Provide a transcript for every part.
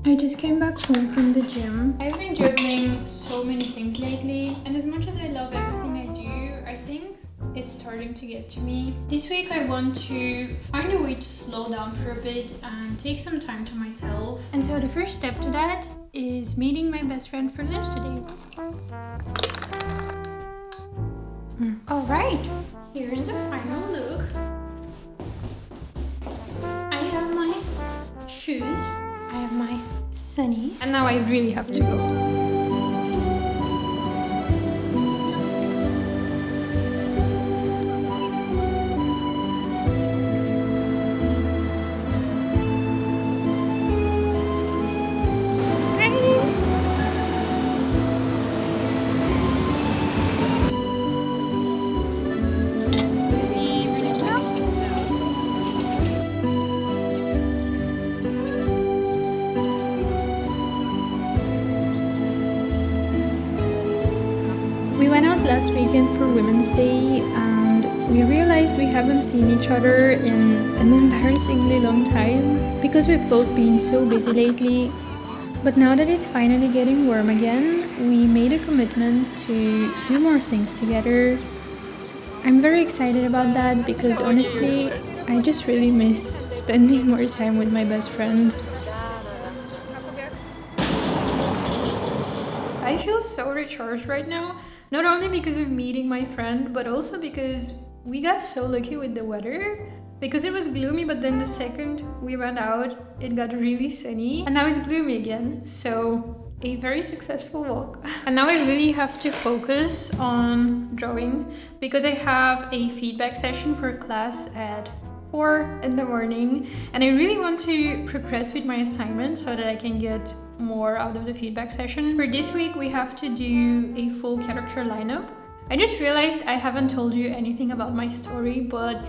I just came back home from the gym. I've been juggling so many things lately, and as much as I love everything I do, I think it's starting to get to me. This week I want to find a way to slow down for a bit and take some time to myself. And so the first step to that is meeting my best friend for lunch today. Alright, here's the final look. I have my shoes, I have my sunnies, and now I really have to go. We went out last weekend for Women's Day and we realized we haven't seen each other in an embarrassingly long time because we've both been so busy lately. But now that it's finally getting warm again, we made a commitment to do more things together. I'm very excited about that because honestly, I just really miss spending more time with my best friend. I feel so recharged right now, not only because of meeting my friend, but also because we got so lucky with the weather. Because it was gloomy, but then the second we went out, it got really sunny, and now it's gloomy again. So a very successful walk. And now I really have to focus on drawing because I have a feedback session for class at 4 in the morning, and I really want to progress with my assignment so that I can get more out of the feedback session. For this week, we have to do a full character lineup. I just realized I haven't told you anything about my story, but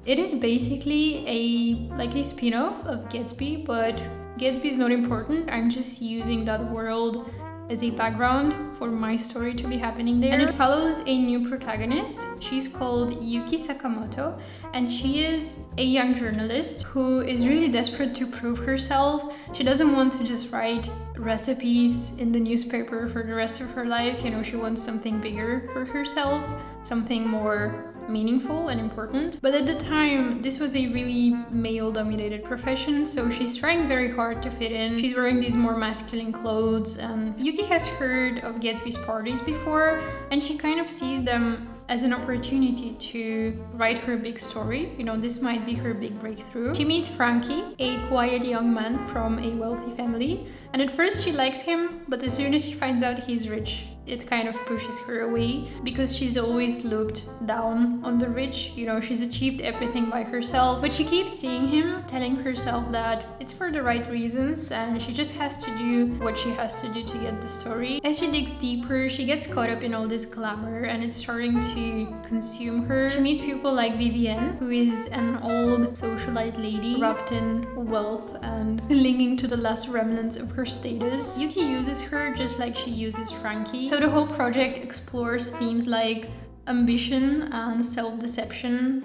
it is basically a spin-off of Gatsby, but Gatsby is not important. I'm just using that world as a background for my story to be happening there. And it follows a new protagonist. She's called Yuki Sakamoto, and she is a young journalist who is really desperate to prove herself. She doesn't want to just write recipes in the newspaper for the rest of her life. You know, she wants something bigger for herself, something more meaningful and important. But at the time, this was a really male-dominated profession, so she's trying very hard to fit in. She's wearing these more masculine clothes, and Yuki has heard of Gatsby's parties before, and she kind of sees them as an opportunity to write her big story. You know, this might be her big breakthrough. She meets Frankie, a quiet young man from a wealthy family, and at first she likes him, but as soon as she finds out he's rich, it kind of pushes her away because she's always looked down on the rich. You know, she's achieved everything by herself, but she keeps seeing him, telling herself that it's for the right reasons and she just has to do what she has to do to get the story. As she digs deeper, she gets caught up in all this glamour and it's starting to consume her. She meets people like Vivienne, who is an old socialite lady wrapped in wealth and clinging to the last remnants of her status. Yuki uses her just like she uses Frankie. So the whole project explores themes like ambition and self-deception.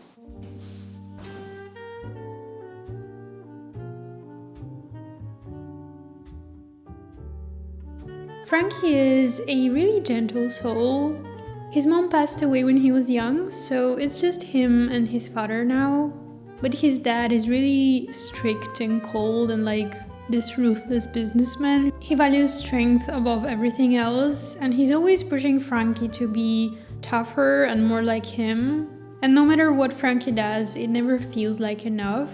Frankie is a really gentle soul. His mom passed away when he was young, so it's just him and his father now. But his dad is really strict and cold and like this ruthless businessman. He values strength above everything else, and he's always pushing Frankie to be tougher and more like him. And no matter what Frankie does, it never feels like enough.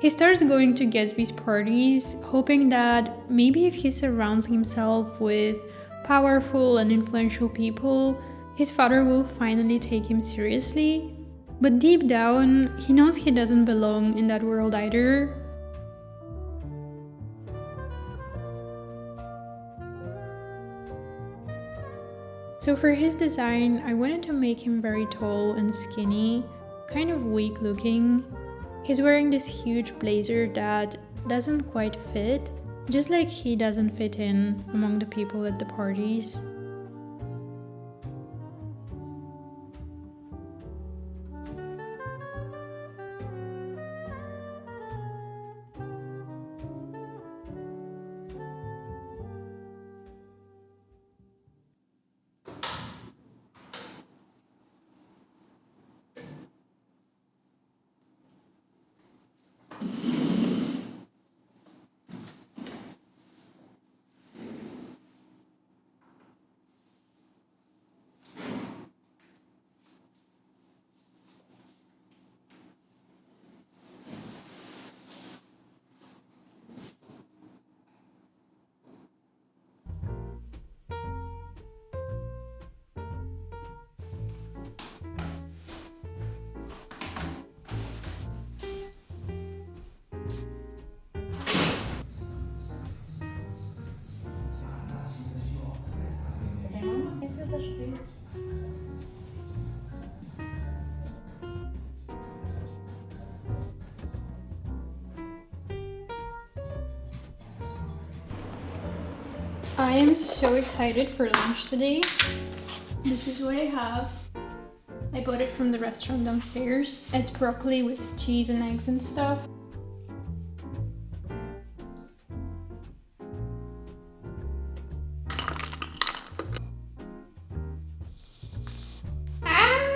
He starts going to Gatsby's parties, hoping that maybe if he surrounds himself with powerful and influential people, his father will finally take him seriously. But deep down, he knows he doesn't belong in that world either. So for his design, I wanted to make him very tall and skinny, kind of weak looking. He's wearing this huge blazer that doesn't quite fit, just like he doesn't fit in among the people at the parties. I am so excited for lunch today. This is what I have. I bought it from the restaurant downstairs. It's broccoli with cheese and eggs and stuff.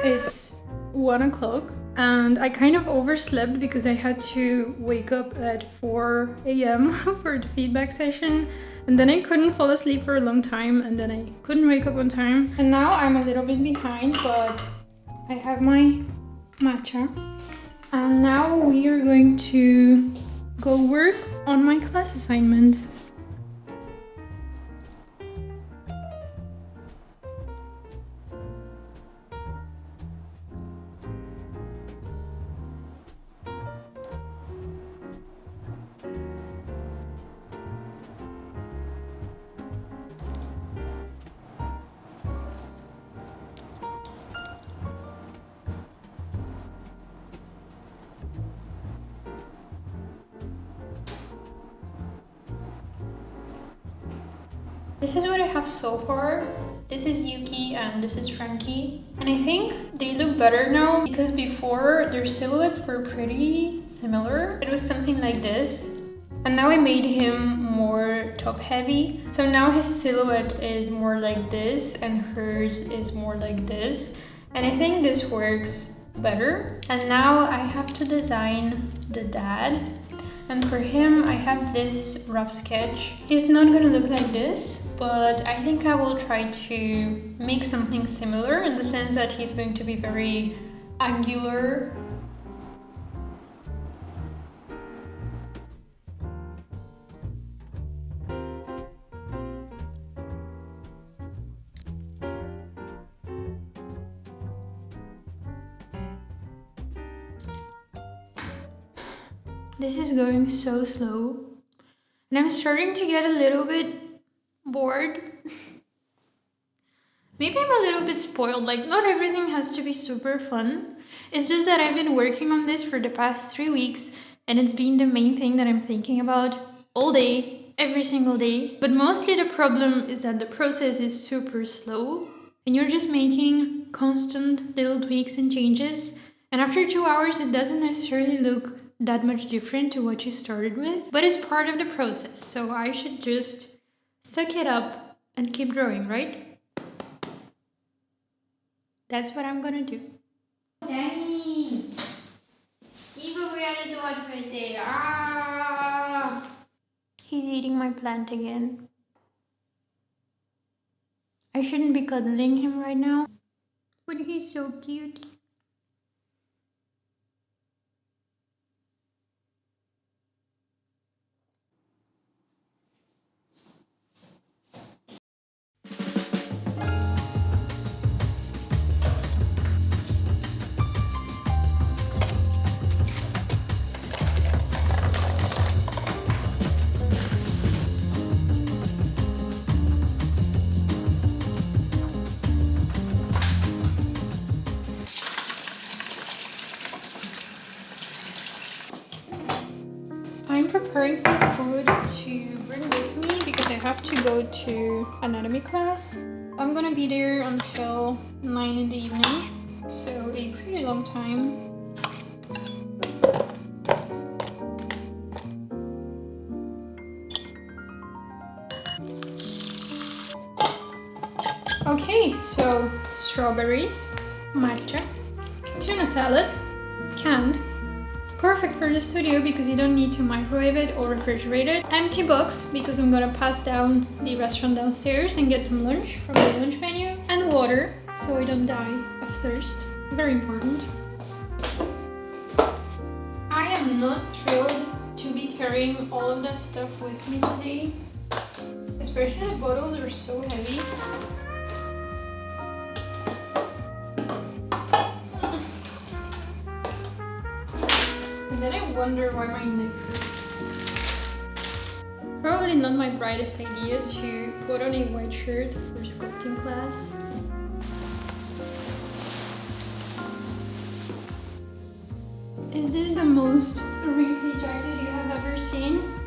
It's 1 o'clock and I kind of overslept because I had to wake up at 4 a.m. for the feedback session, and then I couldn't fall asleep for a long time, and then I couldn't wake up on time, and now I'm a little bit behind, but I have my matcha, and now we are going to go work on my class assignment. This is what I have so far. This is Yuki and this is Frankie. And I think they look better now because before their silhouettes were pretty similar. It was something like this. And now I made him more top heavy. So now his silhouette is more like this and hers is more like this. And I think this works better. And now I have to design the dad. And for him, I have this rough sketch. He's not gonna look like this, but I think I will try to make something similar in the sense that he's going to be very angular. This is going so slow, and I'm starting to get a little bit bored. Maybe I'm a little bit spoiled, like not everything has to be super fun. It's just that I've been working on this for the past 3 weeks, and it's been the main thing that I'm thinking about all day, every single day. But mostly the problem is that the process is super slow, and you're just making constant little tweaks and changes, and after 2 hours it doesn't necessarily look that much different to what you started with, but it's part of the process, so I should just suck it up and keep drawing, right? That's what I'm gonna do. Danny! He's eating my plant again. I shouldn't be cuddling him right now, but he's so cute. I'm preparing some food to bring with me because I have to go to anatomy class. I'm gonna be there until 9 in the evening, so a pretty long time. Okay, so strawberries, matcha, tuna salad, canned. Perfect for the studio because you don't need to microwave it or refrigerate it. Empty box because I'm gonna pass down the restaurant downstairs and get some lunch from the lunch menu. And water so I don't die of thirst. Very important. I am not thrilled to be carrying all of that stuff with me today. Especially the bottles are so heavy. And then I wonder why my neck hurts. Probably not my brightest idea to put on a white shirt for sculpting class. Is this the most wrinkly jacket you have ever seen?